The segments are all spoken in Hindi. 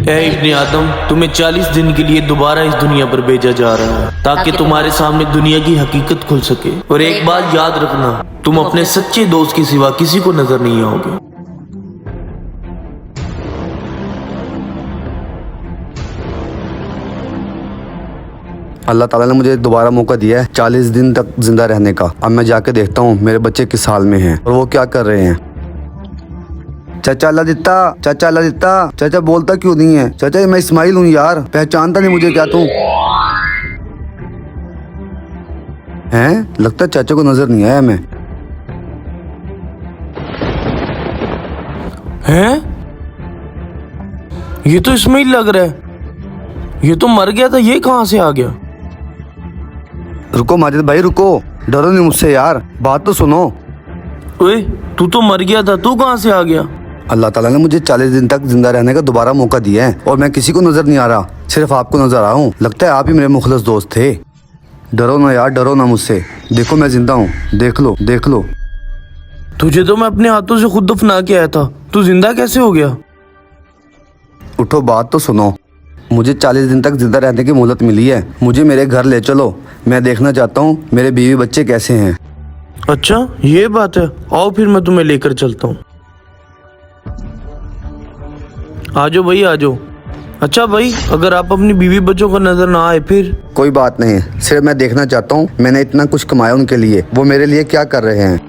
ऐ इब्ने आदम, तुम्हें 40 दिन के लिए दोबारा इस दुनिया पर भेजा जा रहा है ताकि तुम्हारे सामने दुनिया की हकीकत खुल सके। और एक बात याद रखना, तुम अपने सच्चे दोस्त के सिवा किसी को नजर नहीं आओगे। अल्लाह ताला ने मुझे दोबारा मौका दिया है 40 दिन तक जिंदा रहने का। अब मैं जाके देखता हूँ मेरे बच्चे किस हाल में हैं और वो क्या कर रहे हैं। चाचा अल्लाह दिता, चाचा अल्लाह दिता। चाचा बोलता क्यों नहीं है? चाचा मैं इस्माइल हूँ यार, पहचानता नहीं मुझे क्या तू? हैं? लगता है चाचा को नजर नहीं आया मैं। हैं? ये तो इस्माइल लग रहा है, ये तो मर गया था, ये कहाँ से आ गया? रुको माजिद भाई रुको, डरो नहीं मुझसे यार, बात तो सुनो। ओए, तू तो मर गया था, तू कहाँ से आ गया? अल्लाह ताला ने मुझे 40 दिन तक जिंदा रहने का दोबारा मौका दिया है और मैं किसी को नजर नहीं आ रहा, सिर्फ आपको नजर आ रहा हूँ। लगता है आप ही मेरे मुखलस दोस्त थे। डरो ना यार, डरो ना मुझसे, देखो मैं जिंदा हूँ, देख लो देख लो। तुझे तो मैं अपने हाथों से खुद दफना के आया था, तू जिंदा कैसे हो गया? उठो बात तो सुनो, मुझे 40 दिन तक जिंदा रहने की मोहलत मिली है, मुझे मेरे घर ले चलो, मैं देखना चाहता हूँ मेरे बीवी बच्चे कैसे हैं। अच्छा ये बात है, आओ फिर मैं तुम्हें लेकर चलता हूँ। आजो भाई आजो। अच्छा भाई, अगर आप अपनी बीवी बच्चों को नजर ना आए फिर? कोई बात नहीं, सिर्फ मैं देखना चाहता हूँ मैंने इतना कुछ कमाया उनके लिए, वो मेरे लिए क्या कर रहे हैं।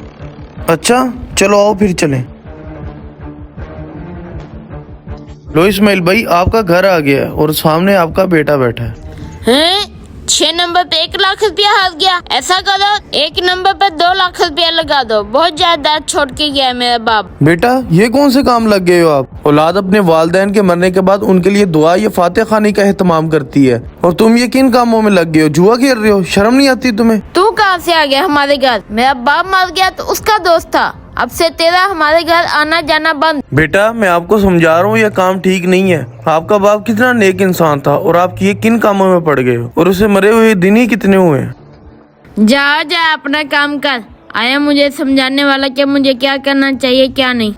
अच्छा चलो आओ फिर चलें। लो इस्माइल भाई, आपका घर आ गया है और सामने आपका बेटा बैठा है। हैं? 6 नंबर पे 1 लाख रुपया हार गया। ऐसा करो 1 नंबर पे 2 लाख रुपया लगा दो, बहुत ज्यादा छोड़ के गया है मेरा बाप। बेटा ये कौन से काम लग गए हो आप? औलाद अपने वालिदैन के मरने के बाद उनके लिए दुआ या फातिहा खानी का एहतमाम करती है और तुम ये किन कामों में लग गए हो? जुआ खेल रहे हो, शर्म नहीं आती तुम्हें? तू कहाँ से आ गया हमारे घर? मेरा बाप मर गया तो उसका दोस्त था, अब से तेरा हमारे घर आना जाना बंद। बेटा मैं आपको समझा रहा हूँ, यह काम ठीक नहीं है। आपका बाप कितना नेक इंसान था और आप ये किन कामों में पड़ गए हो? और उसे मरे हुए दिन ही कितने हुए हैं? जा जा अपना काम कर। आया मुझे समझाने वाला कि मुझे क्या करना चाहिए क्या नहीं।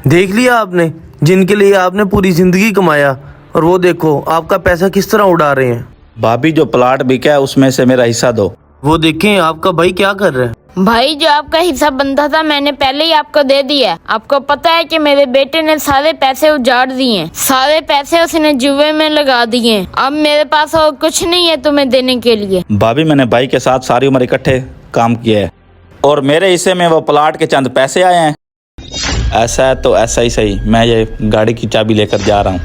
देख लिया आपने, जिनके लिए आपने पूरी जिंदगी कमाया और वो देखो आपका पैसा किस तरह उड़ा रहे हैं। भाभी जो प्लाट बिका है उसमें से मेरा हिस्सा दो। वो देखें आपका भाई क्या कर रहा है। भाई जो आपका हिस्सा बनता था मैंने पहले ही आपको दे दिया। आपको पता है कि मेरे बेटे ने सारे पैसे उजाड़ दिए, सारे पैसे उसने जुए में लगा दिए। अब मेरे पास और कुछ नहीं है तुम्हें देने के लिए। भाभी मैंने भाई के साथ सारी उम्र इकट्ठे काम किया है और मेरे हिस्से में वो प्लाट के चंद पैसे आए हैं। ऐसा है तो ऐसा ही सही, मैं ये गाड़ी की चाबी लेकर जा रहा हूँ।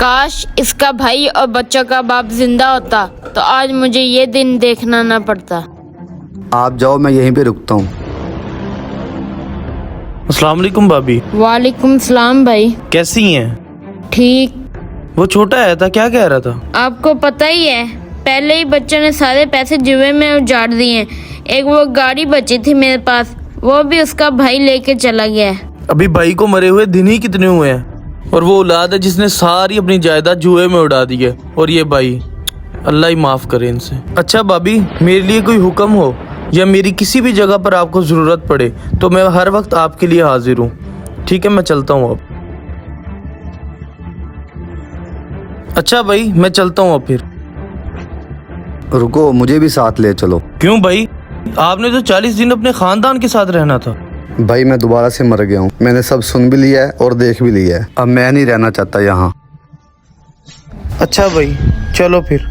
काश इसका भाई और बच्चों का बाप जिंदा होता तो आज मुझे ये दिन देखना न पड़ता। आप जाओ, मैं यहीं पे रुकता हूँ। अस्सलाम वालेकुम भाभी। वालेकुम सलाम भाई। कैसी हैं? ठीक। वो छोटा आया था, क्या कह रहा था? आपको पता ही है, पहले ही बच्चों ने सारे पैसे जुए में उजाड़ दिए। एक वो गाड़ी बची थी मेरे पास, वो भी उसका भाई लेके चला गया है। अभी भाई को मरे हुए दिन ही कितने हुए हैं और वो औलाद है जिसने सारी अपनी जायदाद जुए में उड़ा दी है। और ये भाई, अल्लाह ही माफ करे इनसे। अच्छा भाभी, मेरे लिए कोई हुक्म हो या मेरी किसी भी जगह पर आपको जरूरत पड़े तो मैं हर वक्त आपके लिए हाजिर हूँ। ठीक है, मैं चलता हूँ अब। अच्छा भाई, मैं चलता हूँ अब फिर। रुको, मुझे भी साथ ले चलो। क्यों भाई? आपने तो 40 दिन अपने खानदान के साथ रहना था। भाई मैं दोबारा से मर गया हूँ, मैंने सब सुन भी लिया है और देख भी लिया है, अब मैं नहीं रहना चाहता यहाँ। अच्छा भाई चलो फिर।